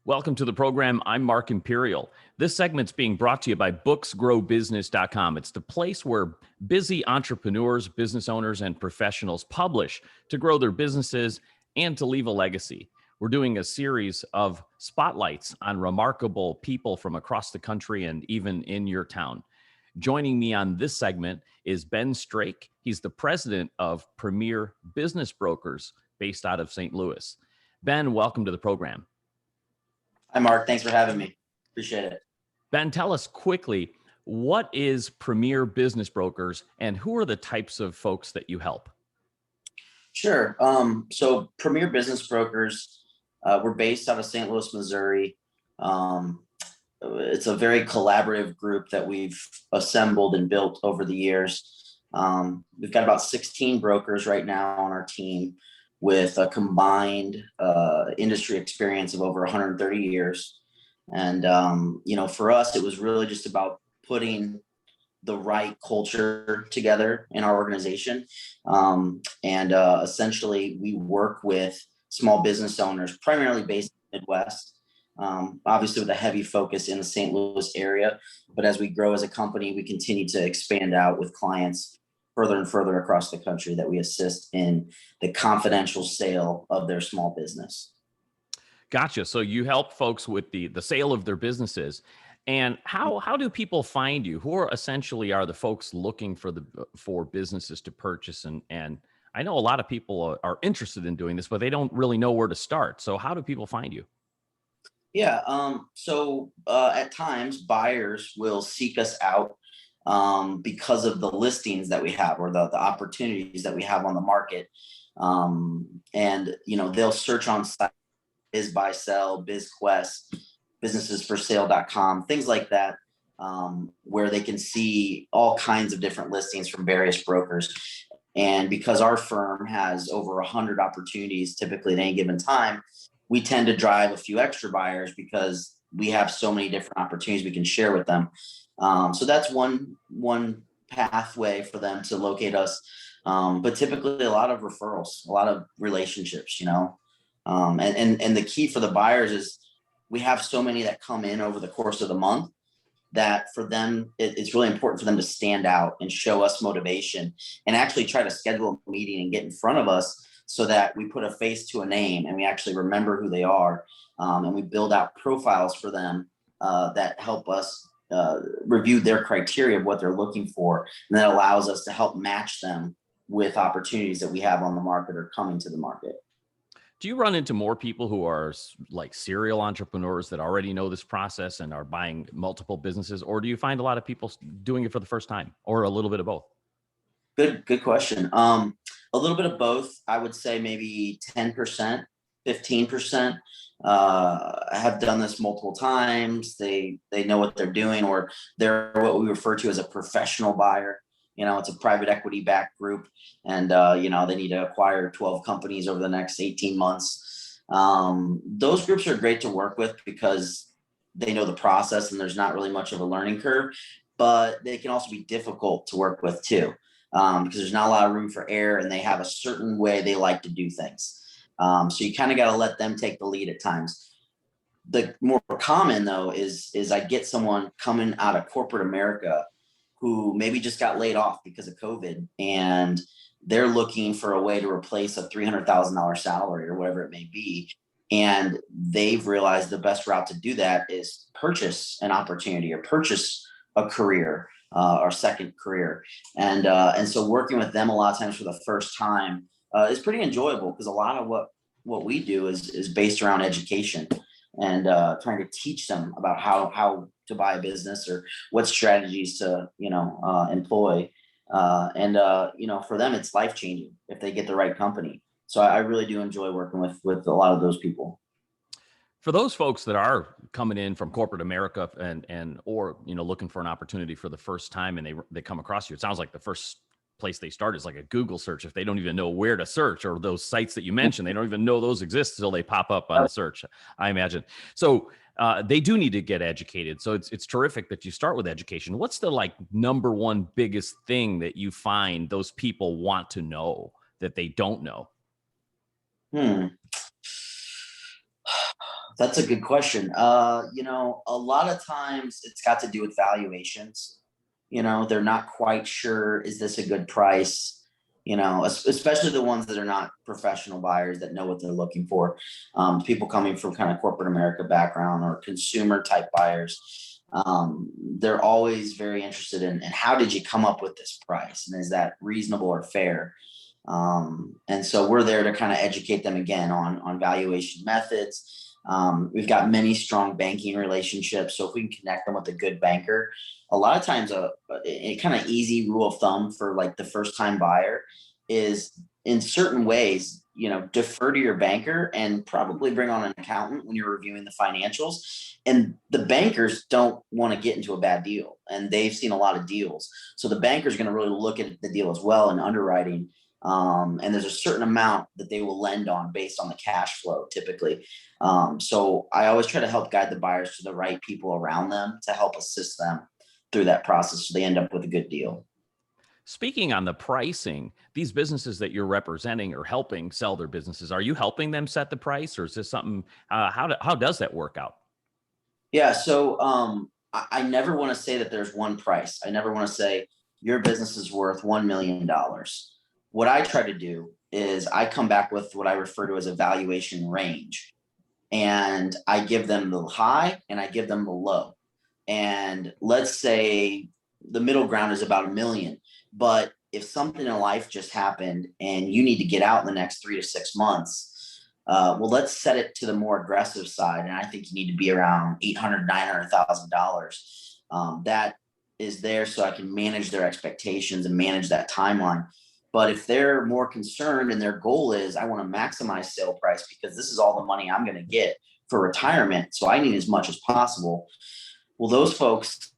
Welcome to the program. I'm Mark Imperial. This segment's being brought to you by booksgrowbusiness.com. It's the place where busy entrepreneurs, business owners, and professionals publish to grow their businesses and to leave a legacy. We're doing a series of spotlights on remarkable people from across the country and even in your town. Joining me on this segment is Ben Strake. He's the president of Premier Business Brokers based out of St. Louis. Ben, welcome to the program. Hi, Mark. Thanks for having me. Appreciate it. Ben, tell us quickly, what is Premier Business Brokers and who are the types of folks that you help? Sure. So Premier Business Brokers, we're based out of St. Louis, Missouri. It's a very collaborative group that we've assembled and built over the years. We've got about 16 brokers right now on our team with a combined industry experience of over 130 years. And, for us, it was really just about putting the right culture together in our organization. Essentially, we work with small business owners, primarily based in the Midwest, obviously with a heavy focus in the St. Louis area. But as we grow as a company, we continue to expand out with clients further and further across the country that we assist in the confidential sale of their small business. Gotcha. So you help folks with the sale of their businesses. And how do people find you? Who are the folks looking for businesses to purchase? And I know a lot of people are interested in doing this, but they don't really know where to start. So how do people find you? Yeah. At times buyers will seek us out because of the listings that we have or the opportunities that we have on the market. They'll search on sites, Biz Buy Sell, BizQuest, businessesforsale.com, things like that, where they can see all kinds of different listings from various brokers. And because our firm has over 100 opportunities typically at any given time, we tend to drive a few extra buyers because we have so many different opportunities we can share with them. So that's one pathway for them to locate us. But typically a lot of referrals, a lot of relationships, and the key for the buyers is we have so many that come in over the course of the month that for them, it's really important for them to stand out and show us motivation and actually try to schedule a meeting and get in front of us so that we put a face to a name and we actually remember who they are. And we build out profiles for them that help us review their criteria of what they're looking for. And that allows us to help match them with opportunities that we have on the market or coming to the market. Do you run into more people who are like serial entrepreneurs that already know this process and are buying multiple businesses? Or do you find a lot of people doing it for the first time or a little bit of both? Good question. A little bit of both. I would say maybe 10%, 15%. Have done this multiple times. They know what they're doing, or they're what we refer to as a professional buyer. It's a private equity backed group, and they need to acquire 12 companies over the next 18 months. Those groups are great to work with because they know the process and there's not really much of a learning curve, but they can also be difficult to work with too, because there's not a lot of room for error and they have a certain way they like to do things. So you kind of got to let them take the lead at times. The more common though is I get someone coming out of corporate America who maybe just got laid off because of COVID and they're looking for a way to replace a $300,000 salary or whatever it may be. And they've realized the best route to do that is purchase an opportunity or purchase a career or second career. And so working with them a lot of times for the first time is pretty enjoyable because a lot of what we do is based around education and trying to teach them about how to buy a business or what strategies to employ. For them, it's life changing if they get the right company. So I really do enjoy working with a lot of those people. For those folks that are coming in from corporate America or looking for an opportunity for the first time and they come across you, it sounds like the first place they start is like a Google search. If they don't even know where to search, or those sites that you mentioned, they don't even know those exist until they pop up on the search, I imagine. So they do need to get educated. So it's terrific that you start with education. What's the number one biggest thing that you find those people want to know that they don't know? That's a good question. A lot of times it's got to do with valuations. They're not quite sure, is this a good price? Especially the ones that are not professional buyers that know what they're looking for. People coming from kind of corporate America background or consumer type buyers. They're always very interested in how did you come up with this price? And is that reasonable or fair? And so we're there to kind of educate them again on valuation methods. We've got many strong banking relationships. So if we can connect them with a good banker, a lot of times a kind of easy rule of thumb for like the first time buyer is in certain ways, defer to your banker and probably bring on an accountant when you're reviewing the financials. And the bankers don't want to get into a bad deal, and they've seen a lot of deals. So the banker's going to really look at the deal as well in underwriting. And there's a certain amount that they will lend on based on the cash flow typically. So I always try to help guide the buyers to the right people around them to help assist them through that process so they end up with a good deal. Speaking on the pricing, these businesses that you're representing or helping sell their businesses, are you helping them set the price, or is this something? How does that work out? Yeah. So I never want to say that there's one price. I never want to say your business is worth $1 million. What I try to do is I come back with what I refer to as a valuation range, and I give them the high and I give them the low. And let's say the middle ground is about 1 million. But if something in life just happened and you need to get out in the next 3 to 6 months, well, let's set it to the more aggressive side. And I think you need to be around 800, $900,000. That is there so I can manage their expectations and manage that timeline. But if they're more concerned and their goal is, I want to maximize sale price because this is all the money I'm going to get for retirement, so I need as much as possible. Well, those folks,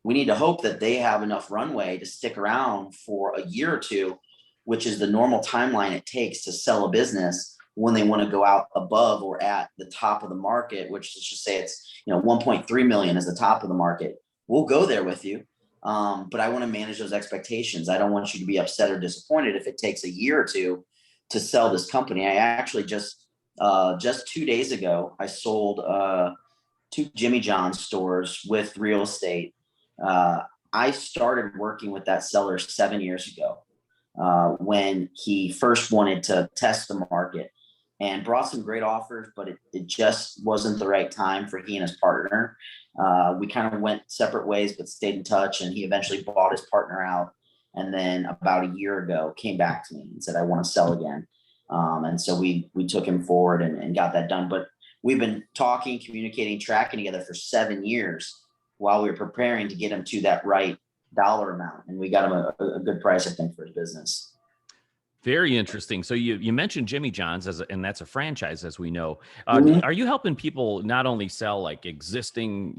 we need to hope that they have enough runway to stick around for a year or two, which is the normal timeline it takes to sell a business when they want to go out above or at the top of the market, which let's just say it's 1.3 million is the top of the market. We'll go there with you. But I want to manage those expectations. I don't want you to be upset or disappointed if it takes a year or two to sell this company. I actually just 2 days ago, I sold 2 Jimmy John's stores with real estate. I started working with that seller 7 years ago when he first wanted to test the market and brought some great offers, but it just wasn't the right time for he and his partner. We kind of went separate ways, but stayed in touch, and he eventually bought his partner out. And then about a year ago, came back to me and said, I want to sell again. And so we took him forward and got that done. But we've been talking, communicating, tracking together for 7 years while we were preparing to get him to that right dollar amount. And we got him a good price, I think, for his business. Very interesting. So you mentioned Jimmy John's and that's a franchise, as we know. Mhm. Are you helping people not only sell like existing,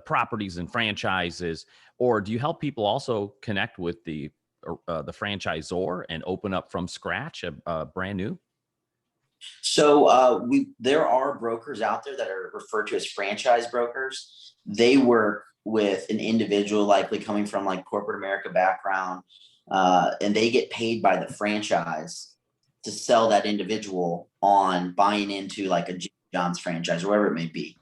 properties and franchises, or do you help people also connect with the franchisor and open up from scratch a brand new? So there are brokers out there that are referred to as franchise brokers. They work with an individual likely coming from like corporate America background, and they get paid by the franchise to sell that individual on buying into like a Jimmy John's franchise or whatever it may be.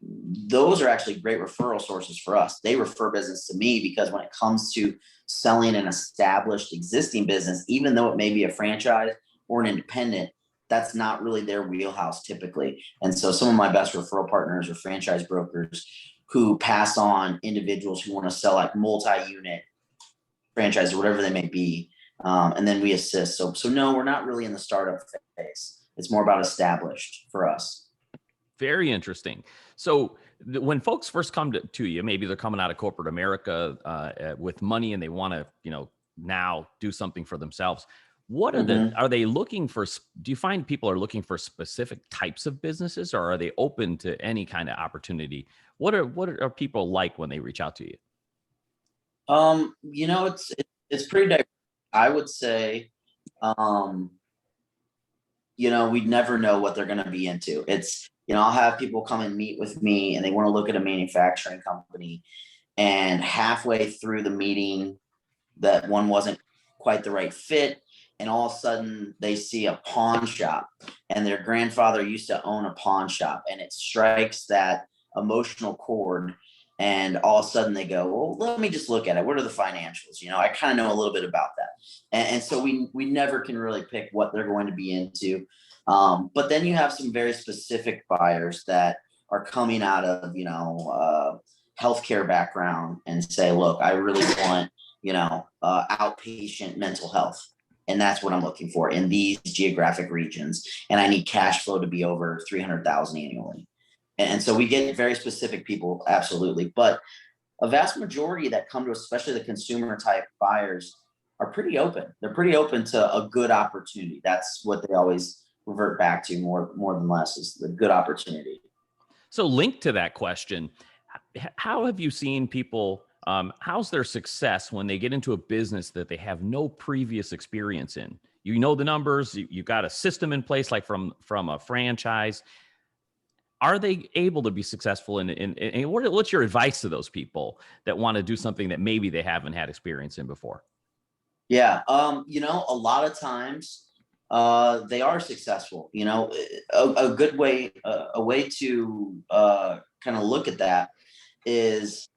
Those are actually great referral sources for us. They refer business to me because when it comes to selling an established existing business, even though it may be a franchise or an independent, that's not really their wheelhouse typically. And so some of my best referral partners are franchise brokers who pass on individuals who want to sell like multi-unit franchise or whatever they may be. And then we assist. So no, we're not really in the startup phase. It's more about established for us. Very interesting. So when folks first come to you, maybe they're coming out of corporate America with money and they want to, now do something for themselves. What are Mhm. are they looking for? Do you find people are looking for specific types of businesses, or are they open to any kind of opportunity? What are people like when they reach out to you? It's pretty diverse. I would say, um, we'd never know what they're going to be into. I'll have people come and meet with me and they want to look at a manufacturing company. And halfway through the meeting, that one wasn't quite the right fit. and all of a sudden they see a pawn shop, and their grandfather used to own a pawn shop, and it strikes that emotional chord. And all of a sudden they go, well, let me just look at it. What are the financials? I kind of know a little bit about that. And so we never can really pick what they're going to be into. But then you have some very specific buyers that are coming out of, healthcare background and say, look, I really want, outpatient mental health. And that's what I'm looking for in these geographic regions. And I need cash flow to be over 300,000 annually. And so we get very specific people, absolutely. But a vast majority that come to us, especially the consumer type buyers, are pretty open. They're pretty open to a good opportunity. That's what they always revert back to more than less, is the good opportunity. So linked to that question, how have you seen people, how's their success when they get into a business that they have no previous experience in? You know the numbers, you got a system in place, like from a franchise. Are they able to be successful in what's your advice to those people that want to do something that maybe they haven't had experience in before? Yeah. A lot of times they are successful. A good way, a way to kind of look at that is,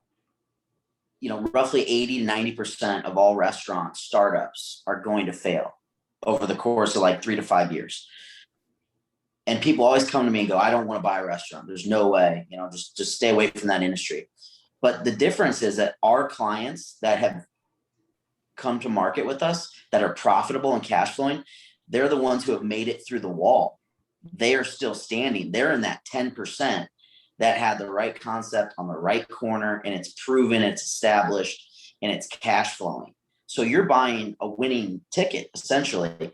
roughly 80 to 90% of all restaurant startups are going to fail over the course of like 3 to 5 years. And people always come to me and go, I don't want to buy a restaurant. There's no way, just stay away from that industry. But the difference is that our clients that have come to market with us that are profitable and cash flowing, they're the ones who have made it through the wall. They are still standing. They're in that 10% that had the right concept on the right corner, and it's proven, it's established, and it's cash flowing. So you're buying a winning ticket, essentially.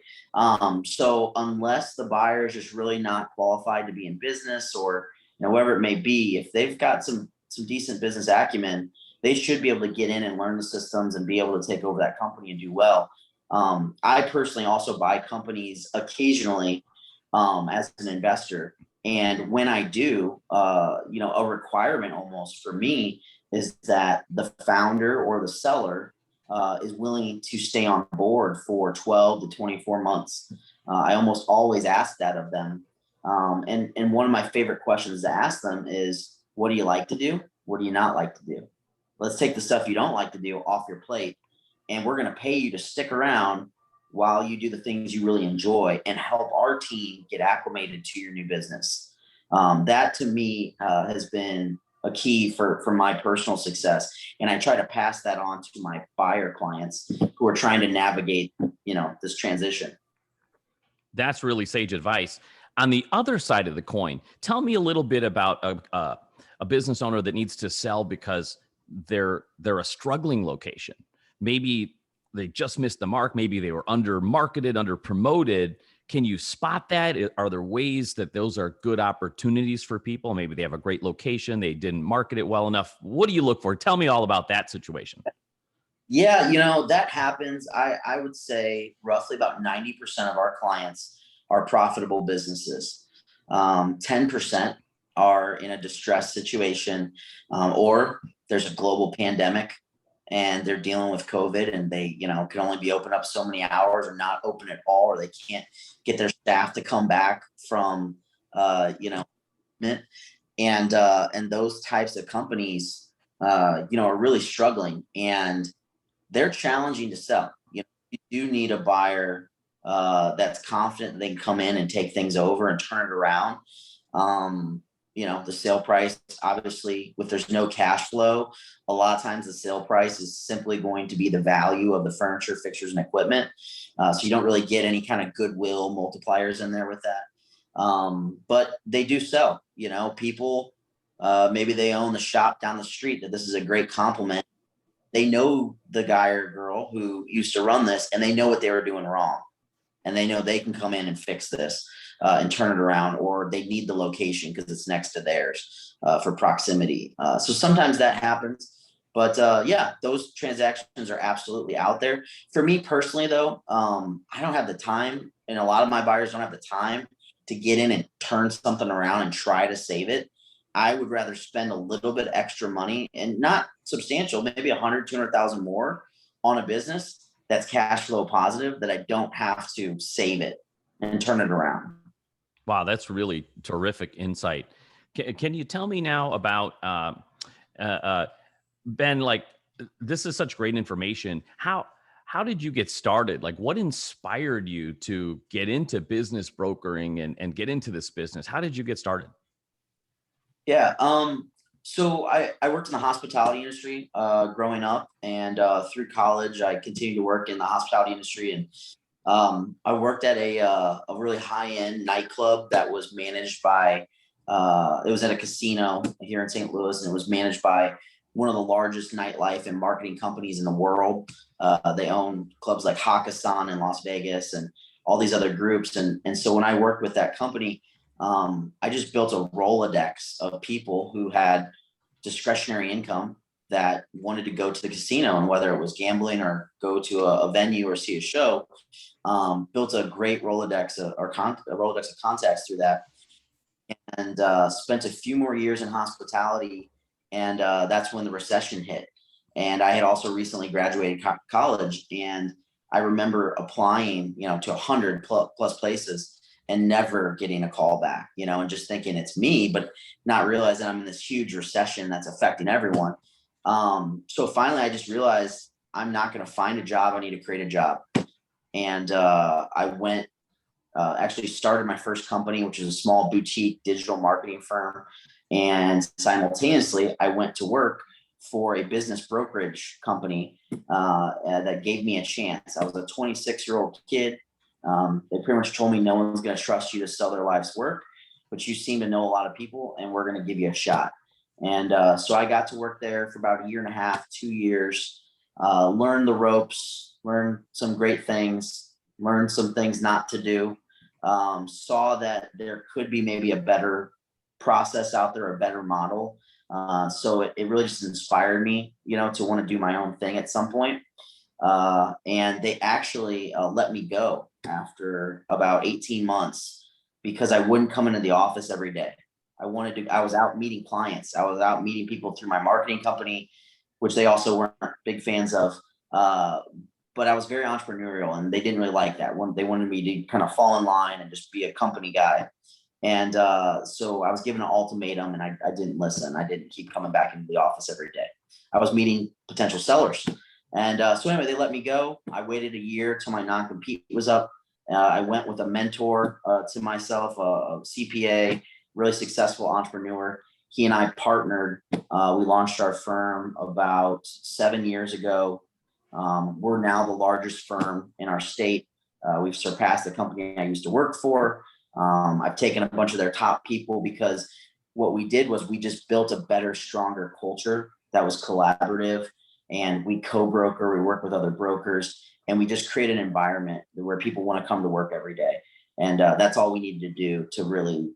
So unless the buyer is just really not qualified to be in business, or whoever it may be, if they've got some decent business acumen, they should be able to get in and learn the systems and be able to take over that company and do well. I personally also buy companies occasionally as an investor. And when I do, a requirement almost for me is that the founder or the seller is willing to stay on board for 12 to 24 months. I almost always ask that of them. And one of my favorite questions to ask them is, what do you like to do? What do you not like to do? Let's take the stuff you don't like to do off your plate, and we're going to pay you to stick around while you do the things you really enjoy and help our team get acclimated to your new business. That to me has been a key for my personal success. And I try to pass that on to my buyer clients who are trying to navigate, this transition. That's really sage advice. On the other side of the coin, tell me a little bit about a business owner that needs to sell because they're a struggling location. Maybe they just missed the mark. Maybe they were under marketed, under promoted. Can you spot that? Are there ways that those are good opportunities for people? Maybe they have a great location, they didn't market it well enough. What do you look for? Tell me all about that situation. Yeah, that happens. I would say roughly about 90% of our clients are profitable businesses. 10% are in a distressed situation, or there's a global pandemic and they're dealing with COVID, and they, can only be open up so many hours or not open at all, or they can't get their staff to come back from, and those types of companies, are really struggling, and they're challenging to sell. You do need a buyer that's confident that they can come in and take things over and turn it around. The sale price, obviously, if there's no cash flow, a lot of times the sale price is simply going to be the value of the furniture, fixtures, and equipment. So you don't really get any kind of goodwill multipliers in there with that. But they do sell. People, maybe they own the shop down the street that this is a great compliment. They know the guy or girl who used to run this, and they know what they were doing wrong. And they know they can come in and fix this and turn it around, or they need the location because it's next to theirs for proximity. So sometimes that happens. But yeah, those transactions are absolutely out there. For me personally, though, I don't have the time, and a lot of my buyers don't have the time to get in and turn something around and try to save it. I would rather spend a little bit extra money, and not substantial, maybe 100, 200,000 more on a business, that's cash flow positive, that I don't have to save it and turn it around. Wow, that's really terrific insight. Can you tell me now about uh, uh, Ben? Like, this is such great information. How did you get started? Like, what inspired you to get into business brokering and get into this business? How did you get started? Yeah. So I worked in the hospitality industry growing up, and through college, I continued to work in the hospitality industry. And I worked at a really high end nightclub that was managed by, it was at a casino here in St. Louis, and it was managed by one of the largest nightlife and marketing companies in the world. They own clubs like Hakkasan in Las Vegas and all these other groups. And so when I worked with that company, I just built a Rolodex of people who had discretionary income that wanted to go to the casino, and whether it was gambling or go to a venue or see a show, built a great Rolodex a Rolodex of contacts through that, and spent a few more years in hospitality. And that's when the recession hit. And I had also recently graduated college, and I remember applying, to 100 plus places and never getting a call back, and just thinking it's me, but not realizing I'm in this huge recession that's affecting everyone. So finally, I just realized I'm not going to find a job. I need to create a job. And I went, actually started my first company, which is a small boutique digital marketing firm. And simultaneously, I went to work for a business brokerage company that gave me a chance. I was a 26-year-old kid. They pretty much told me, no one's going to trust you to sell their life's work, but you seem to know a lot of people, and we're going to give you a shot. And so I got to work there for about a year and a half, 2 years, learn the ropes, learn some great things, learn some things not to do. Saw that there could be maybe a better process out there, a better model. So it really just inspired me, to want to do my own thing at some point. And they actually let me go after about 18 months because I wouldn't come into the office every day. I was out meeting clients. I was out meeting people through my marketing company, which they also weren't big fans of. But I was very entrepreneurial, and they didn't really like that. They wanted me to kind of fall in line and just be a company guy. And so I was given an ultimatum, and I didn't listen. I didn't keep coming back into the office every day. I was meeting potential sellers. And so anyway, they let me go. I waited a year till my non-compete was up. I went with a mentor to myself, a CPA, really successful entrepreneur. He and I partnered. We launched our firm about 7 years ago. We're now the largest firm in our state. We've surpassed the company I used to work for. I've taken a bunch of their top people because what we did was we just built a better, stronger culture that was collaborative, and we co-broker, we work with other brokers, and we just create an environment where people want to come to work every day. And that's all we needed to do to really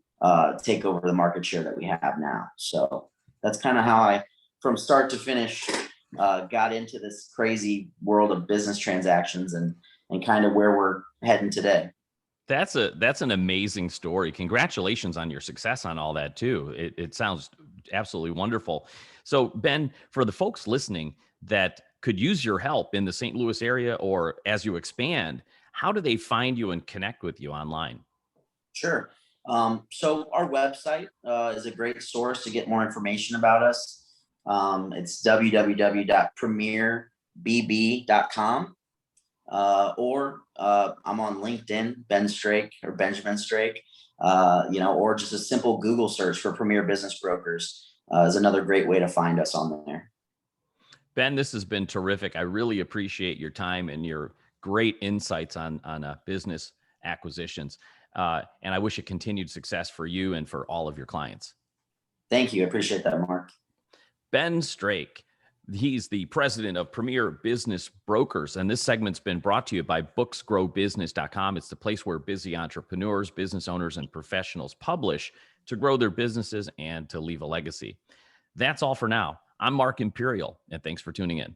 take over the market share that we have now. So that's kind of how I, from start to finish, got into this crazy world of business transactions and kind of where we're heading today. That's an amazing story. Congratulations on your success on all that too. It sounds absolutely wonderful. So Ben, for the folks listening that could use your help in the St. Louis area or as you expand, how do they find you and connect with you online? Sure. So our website is a great source to get more information about us. It's www.premierbb.com. Or I'm on LinkedIn, Ben Strake or Benjamin Strake, or just a simple Google search for Premier Business Brokers is another great way to find us on there. Ben, this has been terrific. I really appreciate your time and your great insights on business acquisitions. And I wish you continued success for you and for all of your clients. Thank you. I appreciate that, Mark. Ben Strake. He's the president of Premier Business Brokers. And this segment's been brought to you by booksgrowbusiness.com. It's the place where busy entrepreneurs, business owners, and professionals publish to grow their businesses and to leave a legacy. That's all for now. I'm Mark Imperial, and thanks for tuning in.